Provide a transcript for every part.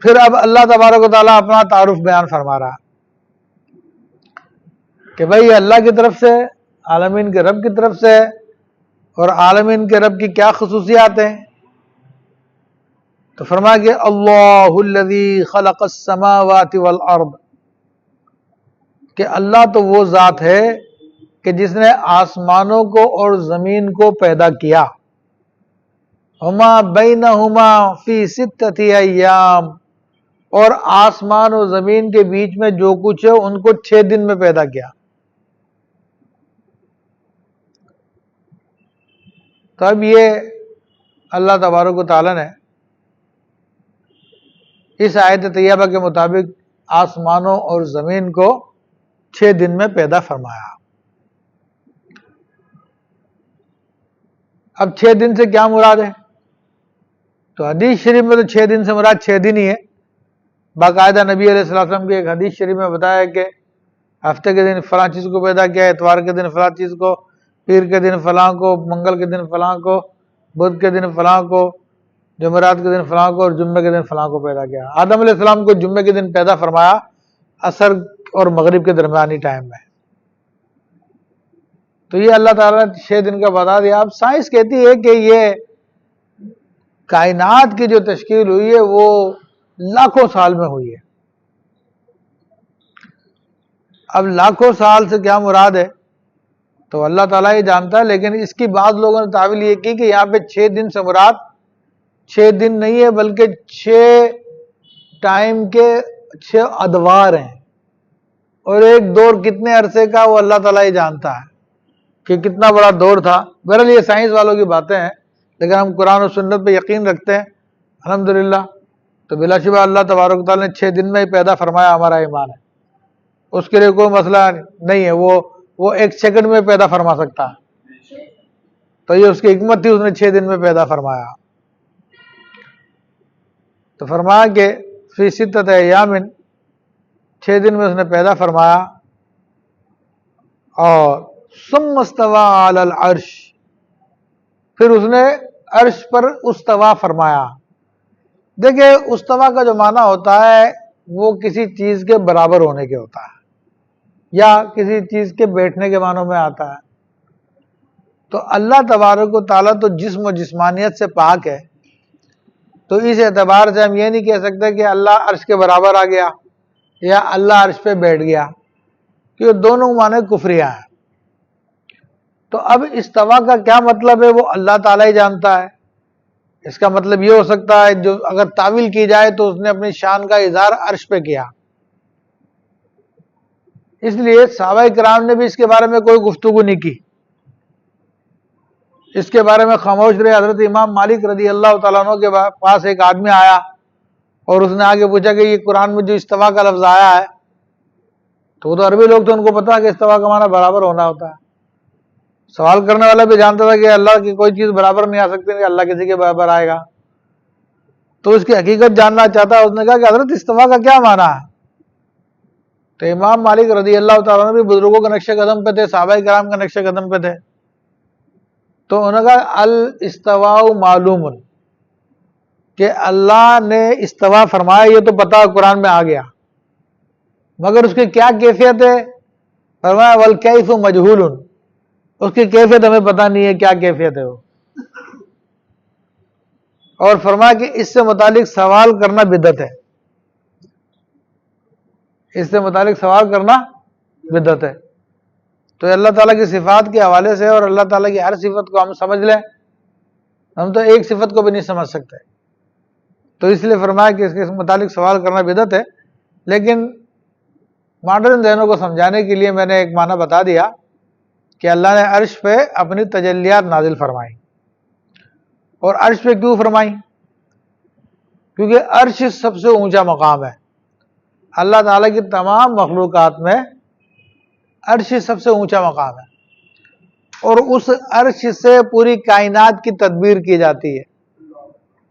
پھر اب اللہ تبارک و تعالیٰ اپنا تعارف بیان فرما رہا کہ بھائی اللہ کی طرف سے، عالمین کے رب کی طرف سے، اور عالمین کے رب کی کیا خصوصیات ہیں؟ تو فرمایا کہ اللہ الذی خلق السماوات والارض، کہ اللہ تو وہ ذات ہے کہ جس نے آسمانوں کو اور زمین کو پیدا کیا، ہما بینہما فی ستۃ ایام، اور آسمان و زمین کے بیچ میں جو کچھ ہے ان کو 6 دن میں پیدا کیا۔ تو اب یہ اللہ تبارک و تعالیٰ نے اس آیت طیبہ کے مطابق آسمانوں اور زمین کو 6 دن میں پیدا فرمایا۔ اب 6 دن سے کیا مراد ہے؟ تو حدیث شریف میں تو 6 دن سے مراد 6 دن ہی ہے۔ باقاعدہ نبی علیہ السلام کی ایک حدیث شریف میں بتایا کہ ہفتے کے دن فلاں چیز کو پیدا کیا، اتوار کے دن فلاں چیز کو، پیر کے دن فلاں کو، منگل کے دن فلاں کو، بدھ کے دن فلاں کو، جمعرات کے دن فلاں کو، اور جمعے کے دن فلاں کو پیدا کیا۔ آدم علیہ السلام کو جمعے کے دن پیدا فرمایا، عصر اور مغرب کے درمیانی ٹائم میں۔ تو یہ اللہ تعالیٰ نے 6 دن کا بتا دیا۔ اب سائنس کہتی ہے کہ یہ کائنات کی جو تشکیل ہوئی ہے وہ لاکھوں سال میں ہوئی ہے۔ اب لاکھوں سال سے کیا مراد ہے تو اللہ تعالیٰ ہی جانتا ہے، لیکن اس کی بعض لوگوں نے تعویل یہ کی کہ یہاں پہ 6 دن سے مراد 6 دن نہیں ہے بلکہ 6 ٹائم کے 6 ادوار ہیں، اور ایک دور کتنے عرصے کا وہ اللہ تعالیٰ ہی جانتا ہے کہ کتنا بڑا دور تھا۔ بہرحال یہ سائنس والوں کی باتیں ہیں، لیکن ہم قرآن و سنت پہ یقین رکھتے ہیں الحمدللہ۔ تو بلا شبہ اللہ تبارک و تعالیٰ نے 6 دن میں ہی پیدا فرمایا، ہمارا ایمان ہے، اس کے لیے کوئی مسئلہ نہیں ہے، وہ 1 سیکنڈ میں پیدا فرما سکتا ہے۔ تو یہ اس کی حکمت تھی، اس نے 6 دن میں پیدا فرمایا۔ تو فرمایا کہ فی ستۃ ایام، 6 دن میں اس نے پیدا فرمایا، اور ثم استوى علی العرش، پھر اس نے عرش پر استوا فرمایا۔ دیکھیں استوا کا جو معنی ہوتا ہے وہ کسی چیز کے برابر ہونے کے ہوتا ہے، یا کسی چیز کے بیٹھنے کے معنوں میں آتا ہے۔ تو اللہ تبارک و تعالیٰ تو جسم و جسمانیت سے پاک ہے، تو اس اعتبار سے ہم یہ نہیں کہہ سکتے کہ اللہ عرش کے برابر آ گیا یا اللہ عرش پہ بیٹھ گیا، کیونکہ دونوں معنی کفریہ ہیں۔ تو اب استوا کا کیا مطلب ہے وہ اللہ تعالیٰ ہی جانتا ہے۔ اس کا مطلب یہ ہو سکتا ہے، جو اگر تعویل کی جائے تو اس نے اپنی شان کا اظہار عرش پہ کیا، اس لیے صحابہ کرام نے بھی اس کے بارے میں کوئی گفتگو نہیں کی، اس کے بارے میں خاموش رہے۔ حضرت امام مالک رضی اللہ تعالیٰ عنہ کے پاس ایک آدمی آیا اور اس نے آگے پوچھا کہ یہ قرآن میں جو استوا کا لفظ آیا ہے، تو وہ تو عربی لوگ تو ان کو پتا کہ استوا کا معنی برابر ہونا ہوتا ہے۔ سوال کرنے والا بھی جانتا تھا کہ اللہ کی کوئی چیز برابر نہیں آ سکتی، کہ اللہ کسی کے برابر آئے گا، تو اس کی حقیقت جاننا چاہتا۔ اس نے کہا کہ حضرت استوا کا کیا معنی ہے؟ تو امام مالک رضی اللہ تعالیٰ عنہ بھی بزرگوں کے نقش قدم پہ تھے، صحابہ کرام کے نقش قدم پہ تھے، تو انہوں نے کہا الاستواء معلوم، کہ اللہ نے استوا فرمایا یہ تو پتا قرآن میں آ گیا، مگر اس کی کیا کیفیت ہے؟ فرمایا والکیف مجہول، اس کی کیفیت ہمیں پتہ نہیں ہے کیا کیفیت ہے وہ۔ اور فرمایا کہ اس سے متعلق سوال کرنا بدعت ہے، اس سے متعلق سوال کرنا بدعت ہے۔ تو اللہ تعالیٰ کی صفات کے حوالے سے اور اللہ تعالیٰ کی ہر صفت کو ہم سمجھ لیں، ہم تو ایک صفت کو بھی نہیں سمجھ سکتے، تو اس لیے فرمایا کہ اس کے متعلق سوال کرنا بدعت ہے۔ لیکن ماڈرن ذہنوں کو سمجھانے کے لیے میں نے ایک معنی بتا دیا کہ اللہ نے عرش پہ اپنی تجلیات نازل فرمائی، اور عرش پہ کیوں فرمائی؟ کیونکہ عرش سب سے اونچا مقام ہے اللہ تعالیٰ کی تمام مخلوقات میں، عرش سب سے اونچا مقام ہے، اور اس عرش سے پوری کائنات کی تدبیر کی جاتی ہے،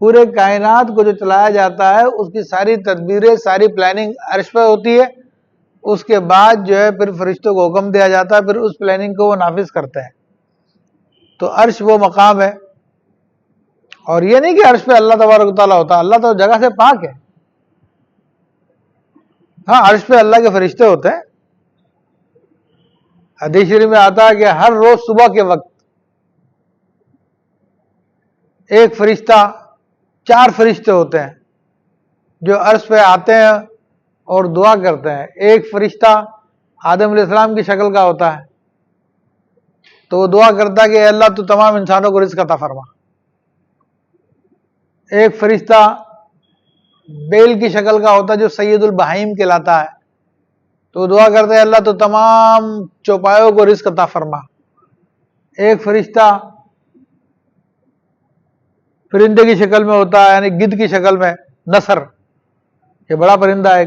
پورے کائنات کو جو چلایا جاتا ہے اس کی ساری تدبیریں، ساری پلاننگ عرش پہ ہوتی ہے۔ اس کے بعد جو ہے پھر فرشتوں کو حکم دیا جاتا ہے، پھر اس پلاننگ کو وہ نافذ کرتے ہیں۔ تو عرش وہ مقام ہے، اور یہ نہیں کہ عرش پہ اللہ تبارک و تعالیٰ ہوتا، اللہ تو جگہ سے پاک ہے، ہاں عرش پہ اللہ کے فرشتے ہوتے ہیں. حدیث شریف میں آتا ہے کہ ہر روز صبح کے وقت ایک فرشتہ 4 فرشتے ہوتے ہیں جو عرش پہ آتے ہیں اور دعا کرتے ہیں. ایک فرشتہ آدم علیہ السلام کی شکل کا ہوتا ہے تو وہ دعا کرتا ہے کہ اے اللہ تو تمام انسانوں کو رزق عطا فرما. ایک فرشتہ بیل کی شکل کا ہوتا ہے جو سید البہائم کہلاتا ہے تو وہ دعا کرتا ہے اللہ تو تمام چوپایوں کو رزق عطا فرما. ایک فرشتہ پرندے کی شکل میں ہوتا ہے یعنی گدھ کی شکل میں، نسر، یہ بڑا پرندہ ہے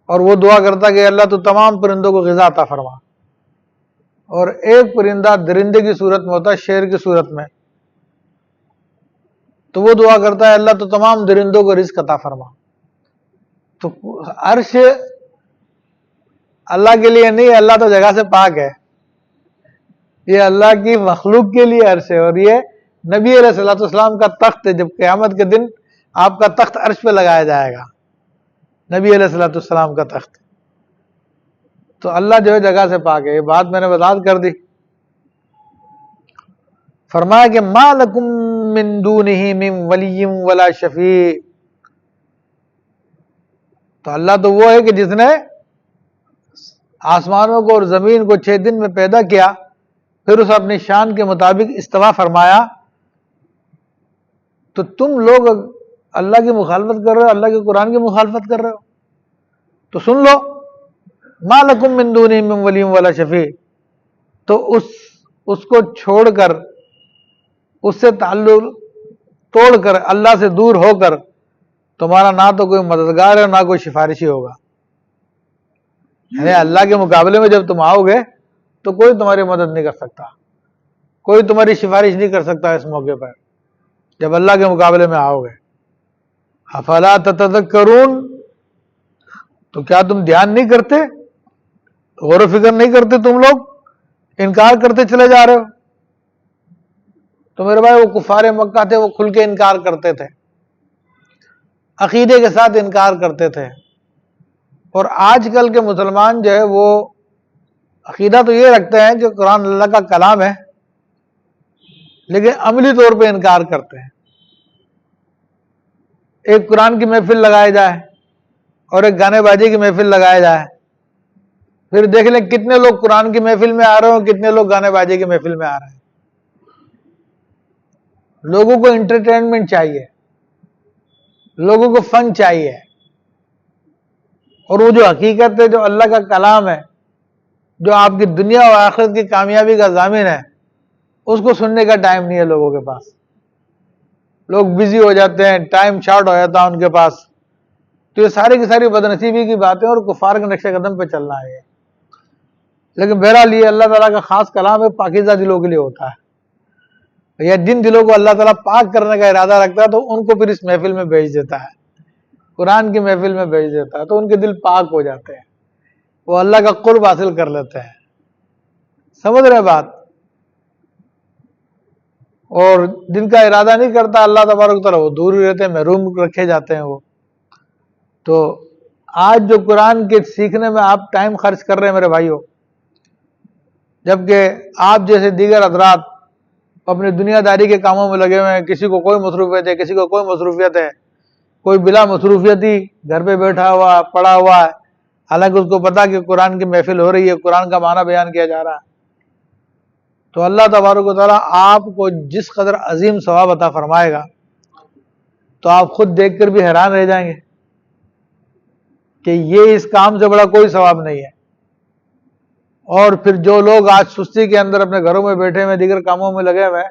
اور وہ دعا کرتا ہے کہ اللہ تو تمام پرندوں کو غذا عطا فرما. اور ایک پرندہ درندے کی صورت میں ہوتا ہے، شیر کی صورت میں، تو وہ دعا کرتا ہے اللہ تو تمام درندوں کو رزق عطا فرما. تو عرش اللہ کے لیے نہیں، اللہ تو جگہ سے پاک ہے، یہ اللہ کی مخلوق کے لیے عرش ہے. اور یہ نبی علیہ الصلوۃ والسلام کا تخت ہے. جب قیامت کے دن آپ کا تخت عرش پہ لگایا جائے گا، نبی علیہ الصلوۃ والسلام کا تخت. تو اللہ جو ہے جگہ سے پاک ہے. یہ بات میں نے وضاحت کر دی. فرمایا کہ ما لکم من دونہ من ولی ولا شفیع. تو اللہ تو وہ ہے کہ جس نے آسمانوں کو اور زمین کو 6 دن میں پیدا کیا، پھر اسے اپنی شان کے مطابق استوا فرمایا. تو تم لوگ اللہ کی مخالفت کر رہے ہو، اللہ کے قرآن کی مخالفت کر رہے ہو. تو سن لو، ما لکم من دونہ من ولی ولا شفیع. تو اس کو چھوڑ کر، اس سے تعلق توڑ کر، اللہ سے دور ہو کر تمہارا نہ تو کوئی مددگار ہے نہ کوئی سفارشی ہوگا. یعنی اللہ کے مقابلے میں جب تم آؤ گے تو کوئی تمہاری مدد نہیں کر سکتا، کوئی تمہاری سفارش نہیں کر سکتا اس موقع پر جب اللہ کے مقابلے میں آؤ گے. افلا تتذکرون، تو کیا تم دھیان نہیں کرتے، غور و فکر نہیں کرتے، تم لوگ انکار کرتے چلے جا رہے ہو. تو میرے بھائی وہ کفار مکہ تھے، وہ کھل کے انکار کرتے تھے، عقیدے کے ساتھ انکار کرتے تھے. اور آج کل کے مسلمان جو ہے وہ عقیدہ تو یہ رکھتے ہیں کہ قرآن اللہ کا کلام ہے، لیکن عملی طور پہ انکار کرتے ہیں. ایک قرآن کی محفل لگائی جائے اور ایک گانے بازی کی محفل لگایا جائے، پھر دیکھ لیں کتنے لوگ قرآن کی محفل میں آ رہے ہیں، کتنے لوگ گانے بازی کی محفل میں آ رہے ہیں. لوگوں کو انٹرٹینمنٹ چاہیے، لوگوں کو فن چاہیے، اور وہ جو حقیقت ہے، جو اللہ کا کلام ہے، جو آپ کی دنیا و آخرت کی کامیابی کا ضامن ہے، اس کو سننے کا ٹائم نہیں ہے لوگوں کے پاس. لوگ بزی ہو جاتے ہیں، ٹائم شارٹ ہو جاتا ہے ان کے پاس. تو یہ ساری کی ساری بدنصیبی کی باتیں اور کفار کے نقش قدم پہ چلنا ہے. لیکن بہرحال یہ اللہ تعالیٰ کا خاص کلام ہے، پاکیزہ دلوں کے لیے ہوتا ہے. یا جن دلوں کو اللہ تعالیٰ پاک کرنے کا ارادہ رکھتا ہے تو ان کو پھر اس محفل میں بھیج دیتا ہے، قرآن کی محفل میں بھیج دیتا ہے، تو ان کے دل پاک ہو جاتے ہیں، وہ اللہ کا قرب حاصل کر لیتے ہیں. سمجھ رہے بات؟ اور جن کا ارادہ نہیں کرتا اللہ تبارک تعالیٰ، وہ دور ہی رہتے ہیں، محروم رکھے جاتے ہیں وہ. تو آج جو قرآن کے سیکھنے میں آپ ٹائم خرچ کر رہے ہیں میرے بھائیوں، جبکہ آپ جیسے دیگر حضرات اپنی دنیا داری کے کاموں میں لگے ہوئے ہیں، کسی کو کوئی مصروفیت ہے، کسی کو کوئی مصروفیت ہے، کوئی بلا مصروفیت ہی گھر پہ بیٹھا ہوا پڑا ہوا ہے، حالانکہ اس کو پتا کہ قرآن کی محفل ہو رہی ہے، قرآن کا معنی بیان کیا جا رہا ہے. تو اللہ تبارک و تعالیٰ آپ کو جس قدر عظیم ثواب عطا فرمائے گا تو آپ خود دیکھ کر بھی حیران رہ جائیں گے کہ یہ اس کام سے بڑا کوئی ثواب نہیں ہے. اور پھر جو لوگ آج سستی کے اندر اپنے گھروں میں بیٹھے ہوئے دیگر کاموں میں لگے ہوئے ہیں،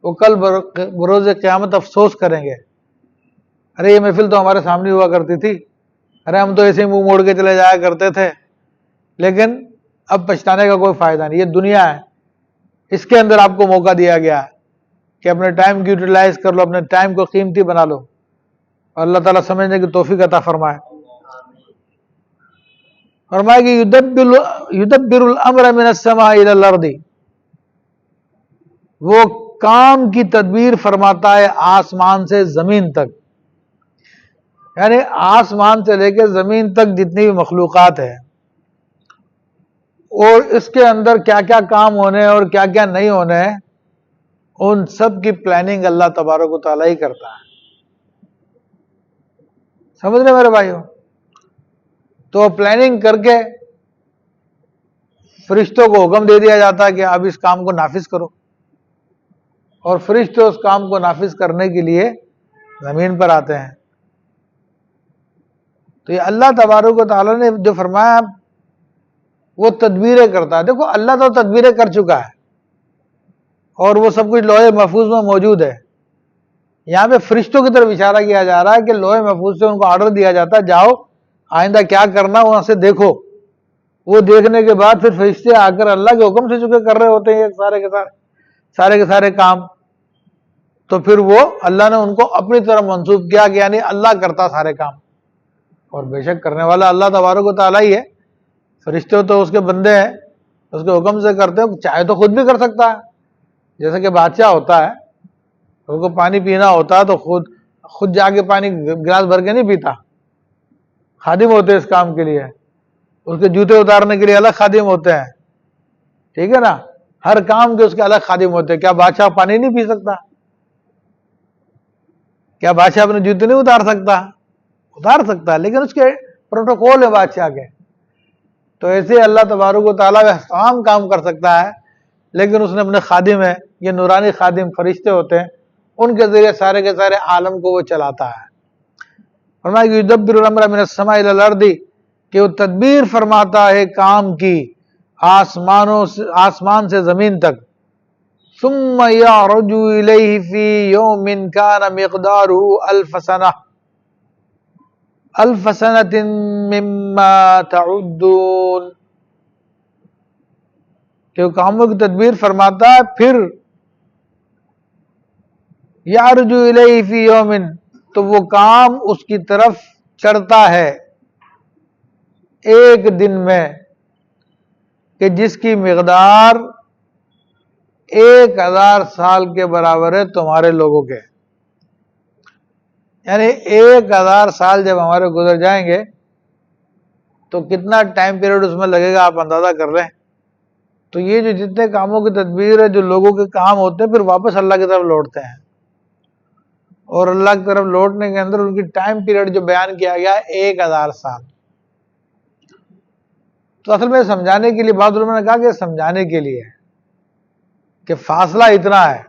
وہ کل بروز قیامت افسوس کریں گے، ارے یہ محفل تو ہمارے سامنے ہوا کرتی تھی، ارے ہم تو ایسے ہی منہ موڑ کے چلے جایا کرتے تھے. لیکن اب پچھتانے کا کوئی فائدہ نہیں، یہ دنیا ہے، اس کے اندر آپ کو موقع دیا گیا ہے کہ اپنے ٹائم کی یوٹیلائز کر لو، اپنے ٹائم کو قیمتی بنا لو، اور اللہ تعالیٰ سمجھنے کی توفیق عطا فرمائے. فرمائے کہ یدبر الامر من السماء الى الارض، وہ کام کی تدبیر فرماتا ہے آسمان سے زمین تک. یعنی آسمان سے لے کے زمین تک جتنی بھی مخلوقات ہے اور اس کے اندر کیا کیا کام ہونے ہیں اور کیا کیا نہیں ہونے ہیں، ان سب کی پلاننگ اللہ تبارک و تعالیٰ ہی کرتا ہے. سمجھ رہے میرے بھائیو؟ تو پلاننگ کر کے فرشتوں کو حکم دے دیا جاتا ہے کہ اب اس کام کو نافذ کرو، اور فرشتے اس کام کو نافذ کرنے کے لیے زمین پر آتے ہیں. تو یہ اللہ تبارک و تعالیٰ نے جو فرمایا وہ تدبیریں کرتا ہے. دیکھو اللہ تو تدبیریں کر چکا ہے اور وہ سب کچھ لوح محفوظ میں موجود ہے. یہاں پہ فرشتوں کی طرف اشارہ کیا جا رہا ہے کہ لوح محفوظ سے ان کو آرڈر دیا جاتا ہے جاؤ آئندہ کیا کرنا وہاں سے دیکھو. وہ دیکھنے کے بعد پھر فرشتے آ کر اللہ کے حکم سے چکے کر رہے ہوتے ہیں سارے کے سارے کام. تو پھر وہ اللہ نے ان کو اپنی طرف منسوب کیا کہ یعنی اللہ کرتا سارے کام، اور بے شک کرنے والا اللہ تبارک و تعالیٰ ہی ہے. فرشتے تو اس کے بندے ہیں، اس کے حکم سے کرتے ہیں. چاہے تو خود بھی کر سکتا ہے، جیسے کہ بادشاہ ہوتا ہے، اس کو پانی پینا ہوتا ہے تو خود جا کے پانی گلاس بھر کے نہیں پیتا. خادم ہوتے ہیں اس کام کے لیے، اس کے جوتے اتارنے کے لیے الگ خادم ہوتے ہیں. ٹھیک ہے نا، ہر کام کے اس کے الگ خادم ہوتے ہیں. کیا بادشاہ پانی نہیں پی سکتا؟ کیا بادشاہ اپنے جوتے نہیں اتار سکتا؟ اتار سکتا ہے، لیکن اس کے پروٹوکول ہے بادشاہ کے. تو ایسے اللہ تبارک و تعالیٰ تمام کام کر سکتا ہے، لیکن اس نے اپنے خادم ہے، یہ نورانی خادم فرشتے ہوتے ہیں، ان کے ذریعے سارے کے سارے عالم کو وہ چلاتا ہے. فرمایا کہ یدبر الامر من السماء الی الارض، کہ وہ تدبیر فرماتا ہے کام کی آسمان سے زمین تک. ثم یعرج الیہ فی یوم کان مقدارہ الف سنۃ مما تعدون، کہ وہ کاموں کی تدبیر فرماتا ہے. پھر یعرج الیہ فی یوم، تو وہ کام اس کی طرف چڑھتا ہے ایک دن میں، کہ جس کی مقدار 1000 سال کے برابر ہے تمہارے لوگوں کے. یعنی 1000 سال جب ہمارے گزر جائیں گے تو کتنا ٹائم پیریڈ اس میں لگے گا آپ اندازہ کر لیں. تو یہ جو جتنے کاموں کی تدبیر ہے، جو لوگوں کے کام ہوتے ہیں، پھر واپس اللہ کی طرف لوٹتے ہیں. اور اللہ کی طرف لوٹنے کے اندر ان کی ٹائم پیریڈ جو بیان کیا گیا ہے 1000 سال. تو اصل میں سمجھانے کے لیے بعض علماء نے کہا کہ سمجھانے کے لیے کہ فاصلہ اتنا ہے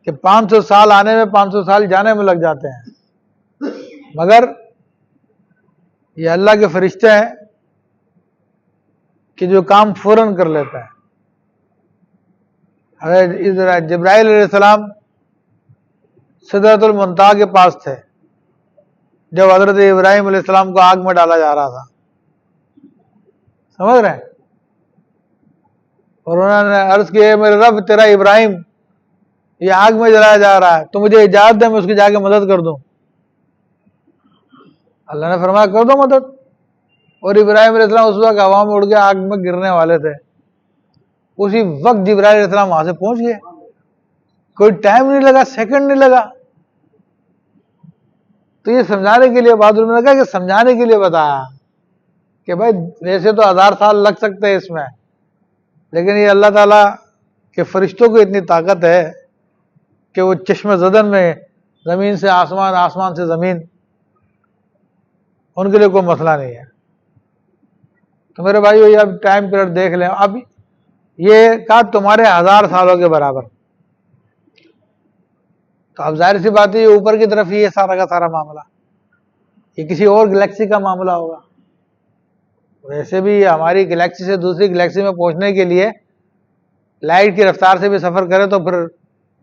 کہ 500 سال آنے میں 500 سال جانے میں لگ جاتے ہیں، مگر یہ اللہ کے فرشتے ہیں کہ جو کام فوراً کر لیتا ہے. حضرت جبرائیل علیہ السلام سدرۃ المنتہا کے پاس تھے جب حضرت ابراہیم علیہ السلام کو آگ میں ڈالا جا رہا تھا. سمجھ رہے ہیں؟ اور انہوں نے عرض کی میرے رب تیرا ابراہیم یہ آگ میں جلایا جا رہا ہے، تو مجھے اجازت دے میں اس کی جا کے مدد کر دوں. اللہ نے فرمایا کر دو مدد. اور ابراہیم علیہ السلام اس وقت ہوا میں اڑ کے آگ میں گرنے والے تھے. اسی وقت جبرائیل علیہ السلام وہاں سے پہنچ گئے، کوئی ٹائم نہیں لگا، سیکنڈ نہیں لگا. تو یہ سمجھانے کے لیے بعض لوگوں نے کہا کہ سمجھانے کے لیے بتایا کہ بھائی ویسے تو 1000 سال لگ سکتے ہیں اس میں، لیکن یہ اللہ تعالیٰ کے فرشتوں کو اتنی طاقت ہے کہ وہ چشم زدن میں زمین سے آسمان، آسمان سے زمین، ان کے لیے کوئی مسئلہ نہیں ہے. تو میرے بھائیو یہ اب ٹائم پیریڈ دیکھ لیں. اب یہ کہا تمہارے 1000 سالوں کے برابر. تو اب ظاہر سی بات ہے یہ اوپر کی طرف ہی ہے سارا کا سارا معاملہ، یہ کسی اور گلیکسی کا معاملہ ہوگا. ویسے بھی ہماری گلیکسی سے دوسری گلیکسی میں پہنچنے کے لیے لائٹ کی رفتار سے بھی سفر کرے تو پھر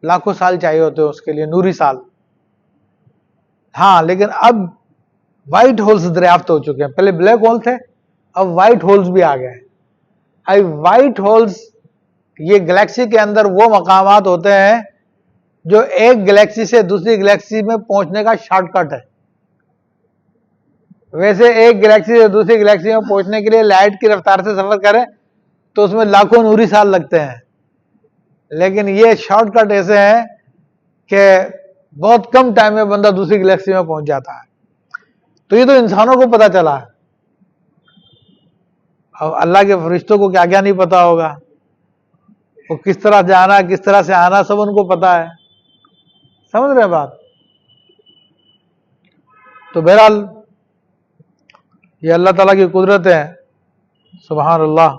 لاکھوں سال چاہیے ہوتے ہیں اس کے لیے، نوری سال. ہاں لیکن اب وائٹ ہولز دریافت ہو چکے ہیں. پہلے بلیک ہول تھے، اب وائٹ ہولز بھی آ گئے. اب وائٹ ہولز یہ گلیکسی کے اندر وہ مقامات ہوتے ہیں جو ایک گلیکسی سے دوسری گلیکسی میں پہنچنے کا شارٹ کٹ ہے. ویسے ایک گلیکسی سے دوسری گلیکسی میں پہنچنے کے لیے لائٹ کی رفتار سے سفر کریں تو اس میں لاکھوں نوری سال لگتے ہیں، لیکن یہ شارٹ کٹ ایسے ہیں کہ بہت کم ٹائم میں بندہ دوسری گلیکسی میں پہنچ جاتا ہے. تو یہ تو انسانوں کو پتا چلا ہے، اب اللہ کے فرشتوں کو کیا کیا نہیں پتا ہوگا، وہ کس طرح جانا کس طرح سے آنا سب ان کو پتا ہے. سمجھ رہے ہیں بات؟ تو بہرحال یہ اللہ تعالیٰ کی قدرت ہے، سبحان اللہ.